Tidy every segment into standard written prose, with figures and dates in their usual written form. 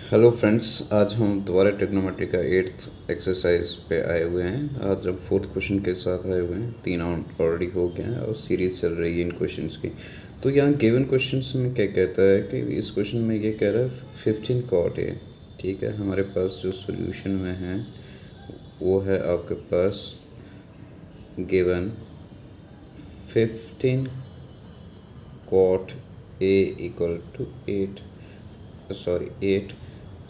Hello friends, आज हम दोबारा ट्रिग्नोमेट्री का एट्थ एक्सरसाइज पे आए हुए हैं। आज हम फोर्थ क्वेश्चन के साथ आए हुए हैं। 3 ऑलरेडी हो गए हैं और सीरीज चल रही है इन क्वेश्चंस की। तो यहाँ गिवन क्वेश्चंस में क्या कहता है कि इस क्वेश्चन में ये कह रहा है 15 कॉट ए। ठीक है, हमारे पास जो सोल्यूशन में है वो है आपके पास given 15 cot A equal to 8, sorry 8।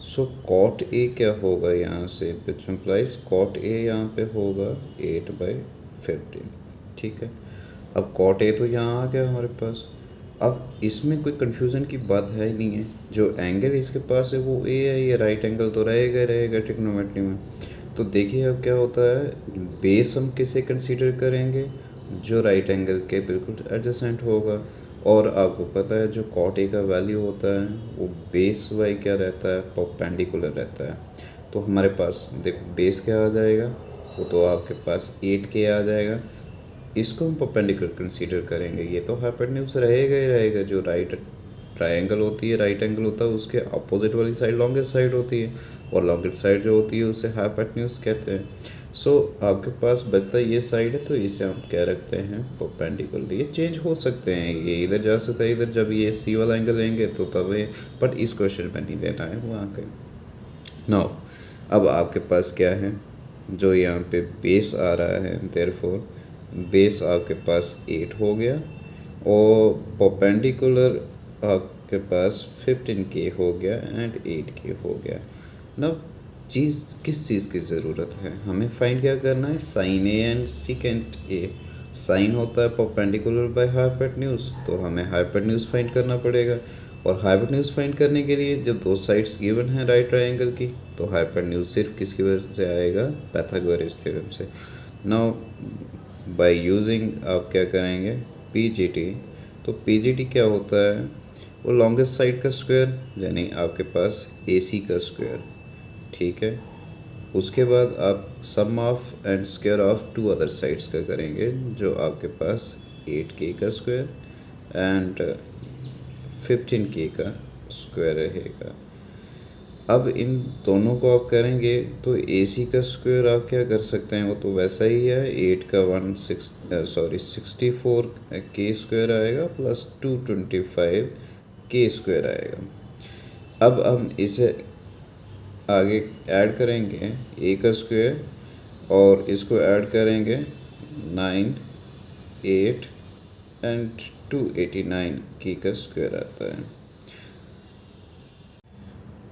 So cot A क्या होगा यहाँ से, विच इम्प्लाइज कॉट ए यहाँ पे होगा 8/15। ठीक है, अब कॉट ए तो यहाँ आ गया हमारे पास। अब इसमें कोई कन्फ्यूज़न की बात है ही नहीं है। जो एंगल इसके पास है वो ए है, ये राइट एंगल तो रहेगा ही रहेगा ट्रिग्नोमेट्री में। तो देखिए अब क्या होता है, बेस हम किसे कंसीडर करेंगे, जो राइट एंगल के बिल्कुल एडजेसेंट होगा। और आपको पता है जो कॉट ए का वैल्यू होता है वो बेस वाई क्या रहता है, परपेंडिकुलर रहता है। तो हमारे पास देखो बेस क्या आ जाएगा, वो तो आपके पास 8K आ जाएगा। इसको हम परपेंडिकुलर कंसीडर करेंगे, ये तो हाइपोटेन्यूज रहेगा ही रहेगा। जो राइट ट्रायंगल होती है, राइट एंगल होता है, उसके अपोजिट वाली साइड लॉन्गेस्ट साइड होती है, और लॉन्गेस्ट साइड जो होती है उसे हाइपोटेन्यूज कहते हैं। सो आपके पास बचता ये साइड है, तो इसे हम क्या रखते हैं, परपेंडिकुलर। ये चेंज हो सकते हैं, ये इधर जा सकता है इधर, जब ये सी वाला एंगल लेंगे तो तब ये, बट इस क्वेश्चन में नहीं देना है वहाँ के। नाउ अब आपके पास क्या है, जो यहाँ पे बेस आ रहा है, देयरफॉर बेस आपके पास 8 हो गया, और परपेंडिकुलर आपके पास 15K हो गया एंड 8K हो गया। ना चीज़ किस चीज़ की ज़रूरत है, हमें फाइंड क्या करना है, sine A and secant A. Sine होता है परपेंडिकुलर बाय हाइपोटेन्यूज, तो हमें हाइपोटेन्यूज फाइंड करना पड़ेगा। और हाइपोटेन्यूज फाइंड करने के लिए जो दो साइड्स गिवन है राइट ट्रायंगल की, तो हाइपोटेन्यूज सिर्फ किसकी वजह से आएगा, पाइथागोरस थ्योरम से। नाउ बाय यूजिंग आप क्या करेंगे, पीजीटी। तो पीजीटी क्या होता है, वो लॉन्गेस्ट साइड का स्क्वायर, यानी आपके पास एसी का स्क्वायर। ठीक है, उसके बाद आप sum of and square of two other sides का करेंगे, जो आपके पास 8K का स्क्वायर एंड 15K का स्क्वायर रहेगा। अब इन दोनों को आप करेंगे तो AC का स्क्वायर आप क्या कर सकते हैं, वो तो वैसा ही है, 8 का 64K स्क्वायर आएगा प्लस 225K स्क्वायर आएगा। अब हम इसे आगे ऐड करेंगे, ए का स्क्वायर, और इसको ऐड करेंगे 9, 8 एंड 289K का स्क्वायर आता है।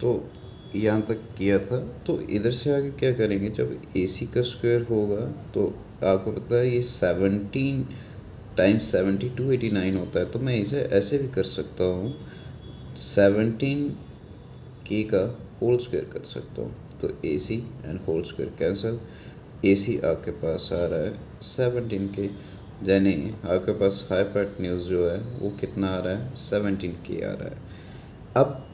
तो यहाँ तक किया था, तो इधर से आगे क्या करेंगे, जब AC का स्क्वायर होगा तो आपको पता है ये 17 टाइम्स 70 289 होता है। तो मैं इसे ऐसे भी कर सकता हूँ, 17K का होल स्क्वायर कर सकता हूँ। तो AC and whole square cancel, AC आपके पास आ रहा है 17K, यानी आपके पास हाइपोटेन्यूज जो है वो कितना आ रहा है, 17K आ रहा है। अब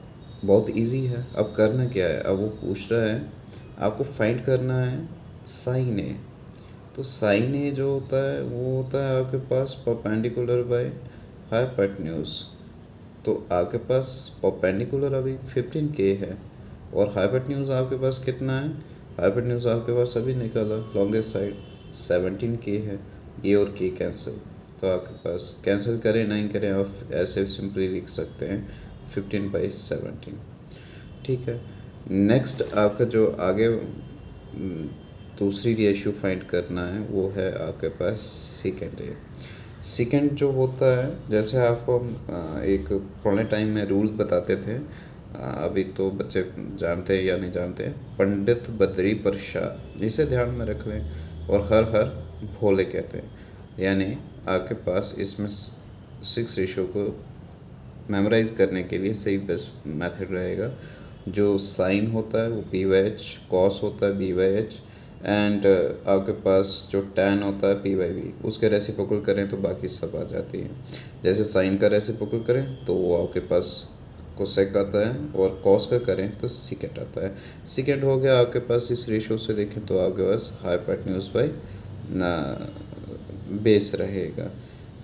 बहुत इजी है, अब करना क्या है, अब वो पूछ रहा है आपको फाइंड करना है साइन ए। तो साइन ए जो होता है वो होता है आपके पास परपेंडिकुलर बाय हाइपोटेन्यूज। तो आपके पास परपेंडिकुलर अभी 15K है, और हाइपोटेन्यूज आपके पास कितना है, हाइपोटेन्यूज आपके पास अभी निकाला लॉन्गेस्ट साइड 17K है, ये और के कैंसिल। तो आपके पास कैंसिल करें नहीं करें, आप ऐसे सिंपली लिख सकते हैं 15/17। ठीक है, नेक्स्ट आपका जो आगे दूसरी रेशियो फाइंड करना है वो है आपके पास सेकेंड ए। सेकेंड जो होता है, जैसे आपको हम एक पुराने टाइम में रूल बताते थे, अभी तो बच्चे जानते हैं या नहीं जानते हैं, पंडित बद्री प्रसाद, इसे ध्यान में रख लें। और हर हर भोले कहते हैं, यानी आपके पास इसमें 6 रेशियो को मेमोराइज़ करने के लिए सही बेस्ट मेथड रहेगा। जो साइन होता है वो P/H, कॉस होता है B/H, एंड आपके पास जो टैन होता है P/V, उसके रेसिप्रोकल करें तो बाकी सब आ जाती है। जैसे साइन का रेसिप्रोकल करें तो वो आपके पास कोसेक आता है, और कॉस का करें तो सिकेंट आता है। सिकेंट हो गया आपके पास, इस रेशियो से देखें तो आपके पास हाइपोटेन्यूज बाय बेस रहेगा।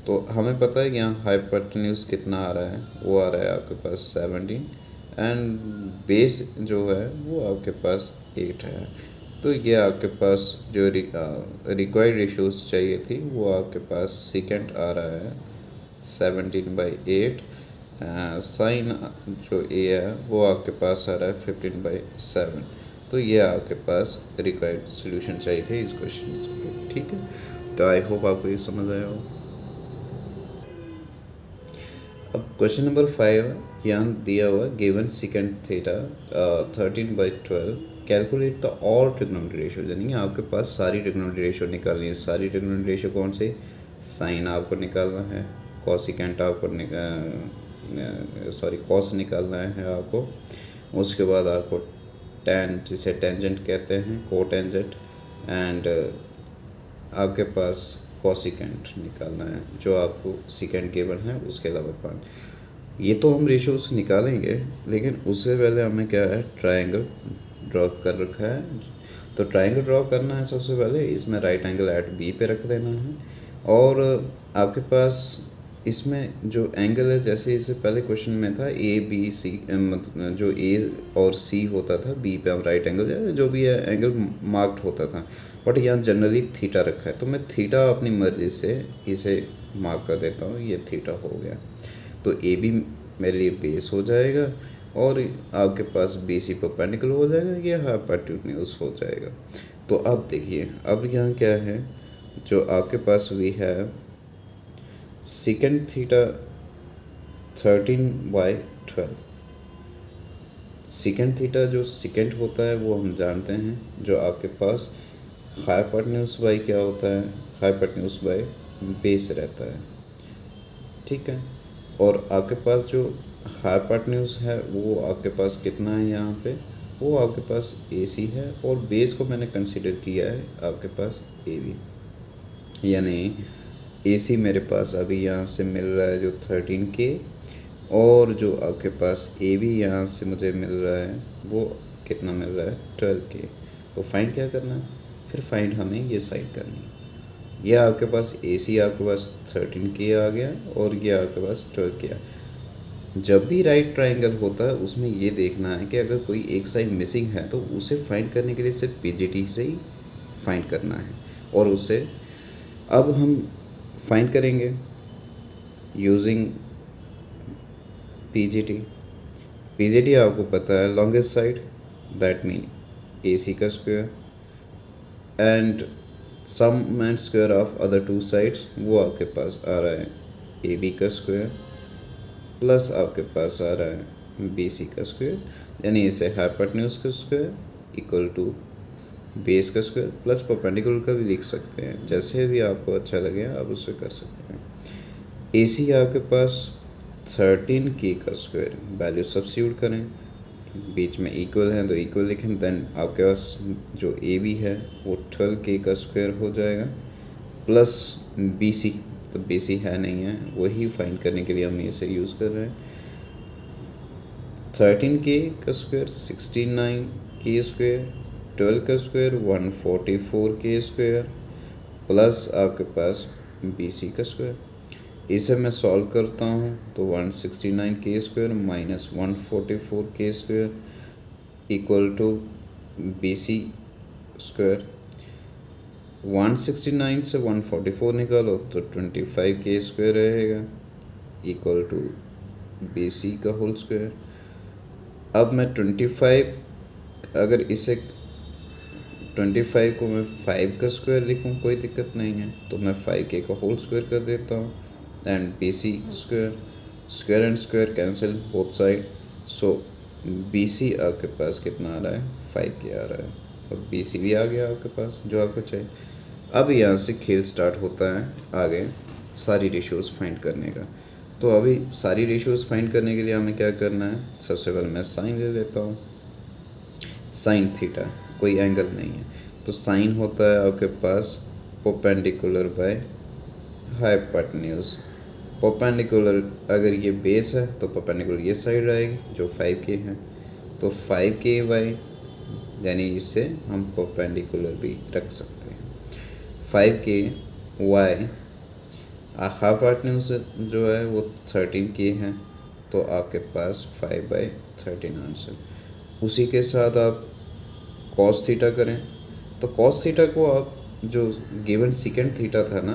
तो हमें पता है कि यहाँ हाइपोटेन्यूज कितना आ रहा है, वो आ रहा है आपके पास 17, एंड बेस जो है वो आपके पास 8 है। तो ये आपके पास जो रिक्वायर्ड रेशियोज चाहिए थी वो आपके पास सेकेंड आ रहा है 17/8। साइन जो ए है वो आपके पास आ रहा है 15/7। तो ये आपके पास रिक्वायर्ड सोल्यूशन चाहिए थे इस क्वेश्चन के। ठीक है, तो आई होप आपको ये समझ आया हो। अब क्वेश्चन नंबर 5 यहाँ दिया हुआ given second theta 13/12 calculate the all trigonometry ratio, यानी आपके पास सारी ट्रिग्नोमेट्री रेशियो निकालनी है। सारी ट्रिग्नोमेट्री रेशियो कौन से? साइन आपको निकालना है, कॉसिकेंट आपको कॉस निकालना है आपको। उसके बाद आपको टैन, जिसे टेंजेंट कहते हैं, को टेंजेंट, एंड आपके पास कॉसिकेंट निकालना है जो आपको सेकेंड गिवन है, उसके अलावा 5। ये तो हम रेशियोज निकालेंगे, लेकिन उससे पहले हमें क्या है, ट्रायंगल ड्रॉ कर रखा है। तो ट्रायंगल ड्रॉ करना है सबसे पहले, इसमें राइट एंगल एट बी पे रख देना है। और आपके पास इसमें जो एंगल है, जैसे इससे पहले क्वेश्चन में था ए बी सी, मतलब जो ए और सी होता था, बी पे हम राइट एंगल जो भी है एंगल मार्क्ड होता था, बट यहाँ जनरली थीटा रखा है। तो मैं थीटा अपनी मर्ज़ी से इसे मार्क कर देता हूँ, ये थीटा हो गया। तो ए बी मेरे लिए बेस हो जाएगा और आपके पास बी सी परपेंडिकुलर हो जाएगा, ये हाइपोटेन्यूज हो जाएगा। तो अब देखिए, अब यहाँ क्या है, जो आपके पास भी है सेकेंड थीटा 13/12। सेकेंड थीटा जो सेकेंड होता है वो हम जानते हैं, जो आपके पास हाइपोटेन्यूज बाई क्या होता है, हाइपोटेन्यूज बाई बेस रहता है। ठीक है, और आपके पास जो हाइपोटेन्यूज है वो आपके पास कितना है यहाँ पे, वो आपके पास AC है, और बेस को मैंने कंसीडर किया है आपके पास AB, यानी AC मेरे पास अभी यहाँ से मिल रहा है जो 13K, और जो आपके पास AB यहाँ से मुझे मिल रहा है वो कितना मिल रहा है, 12K। तो फाइंड क्या करना है, फिर फाइंड हमें ये साइड करनी है। यह आपके पास AC आपके पास 13K आ गया और ये आपके पास 12K आ। जब भी राइट ट्राइंगल होता है उसमें ये देखना है कि अगर कोई एक साइड मिसिंग है तो उसे फाइंड करने के लिए सिर्फ PGT से ही फाइंड करना है, और उसे अब हम फाइंड करेंगे यूजिंग PGT। PGT आपको पता है longest side, that mean AC का square and sum and square of other two sides, वो आपके पास आ रहा है AB का स्क्वायर प्लस आपके पास आ रहा है BC का स्क्वायर, यानी इसे हाइपोटेन्यूज का स्क्वायर इक्वल टू बेस का स्क्वायर प्लस परपेंडिकुलर का भी लिख सकते हैं, जैसे भी आपको अच्छा लगे आप उससे कर सकते हैं। AC आपके पास 13K का स्क्वायर, वैल्यू सब्स्टिट्यूट करें, बीच में इक्वल है तो इक्वल लिखें, देन आपके पास जो AB है वो 12K का स्क्वायर हो जाएगा प्लस BC, तो BC है नहीं है, वही फाइंड करने के लिए हम इसे यूज़ कर रहे हैं। 13K का स्क्वायर 69K स्क्वायर, 12 का स्क्वायर 144K स्क्वायर प्लस आपके पास BC का स्क्वायर। इसे मैं सॉल्व करता हूँ तो 169K square minus 144K square equal to BC square. 169 से 144 निकालो तो 25K स्क्वायर रहेगा इक्वल टू BC का होल स्क्वायर। अब मैं 25, अगर इसे 25 को मैं 5 का स्क्वायर लिखूँ कोई दिक्कत नहीं है, तो मैं 5K का होल स्क्वायर कर देता हूँ and BC square, square and square cancel both side, so BC आपके पास कितना आ रहा है, 5K आ रहा है, अब BC भी आ गया आपके पास जो आपको चाहिए। अब यहाँ से खेल स्टार्ट होता है आगे सारी रेशियोज़ फाइंड करने का। तो अभी सारी रेशियोज़ फाइंड करने के लिए हमें क्या करना है, सबसे पहले मैं साइन ले लेता हूँ, साइन थीटा, कोई एंगल नहीं है, तो साइन होता है आपके पास परपेंडिकुलर बाय हाइपोटेन्यूज। परपेंडिकुलर अगर ये बेस है तो परपेंडिकुलर ये साइड रहेगी जो 5K है, तो 5K बाई, यानी इससे हम परपेंडिकुलर भी रख सकते हैं 5K वाई। हाइपोटेन्यूज जो है वो 13K है, तो आपके पास 5/13 आंसर। उसी के साथ आप कॉस थीटा करें तो कॉस थीटा को आप जो गिवन सेकेंड थीटा था ना,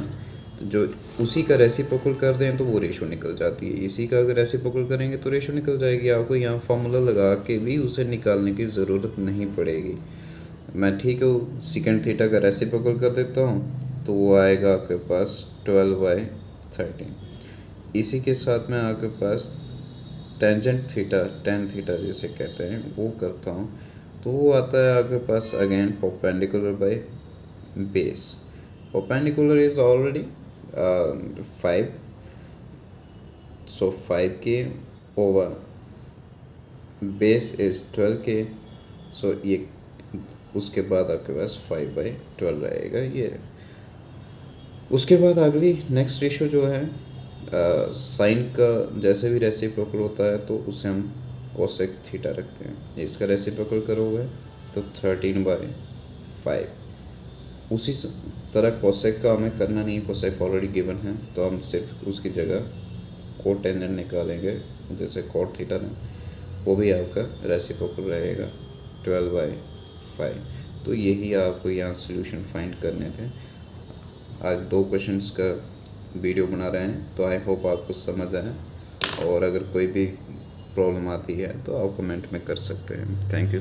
तो जो उसी का रेसिप्रोकल कर दें तो वो रेशो निकल जाती है। इसी का अगर रेसिप्रोकल करेंगे तो रेशो निकल जाएगी। आपको यहाँ फार्मूला लगा के भी उसे निकालने की ज़रूरत नहीं पड़ेगी। मैं ठीक है सेकेंड थीटा का रेसिप्रोकल कर देता हूँ तो वो आएगा आपके पास 12/13। इसी के साथ मैं आपके पास टेंजेंट थीटा, टेन थीटा जिसे कहते हैं, वो करता हूँ तो वो आता है आपके पास again perpendicular by base. Perpendicular is already 5, so 5k over base is 12k, so ये उसके बाद आपके पास 5/12 रहेगा ये। उसके बाद अगली नेक्स्ट रेशो जो है साइन का जैसे भी रेसिप्रोकल होता है तो उसे हम कोसेक थीटा रखते हैं। इसका रेसिप्रोकल करोगे तो 13/5। उसी तरह कोसेक का हमें करना नहीं है, कोसेक ऑलरेडी गिवन है, तो हम सिर्फ उसकी जगह कोट टेंजेंट निकालेंगे जैसे कोट थीटा ने, वो भी आपका रेसिप्रोकल रहेगा 12/5। तो यही आपको यहाँ सॉल्यूशन फाइंड करने थे। आज 2 क्वेश्चंस का वीडियो बना रहे हैं, तो आई होप आपको समझ आए, और अगर कोई भी प्रॉब्लम आती है तो आप कमेंट में कर सकते हैं। Thank you.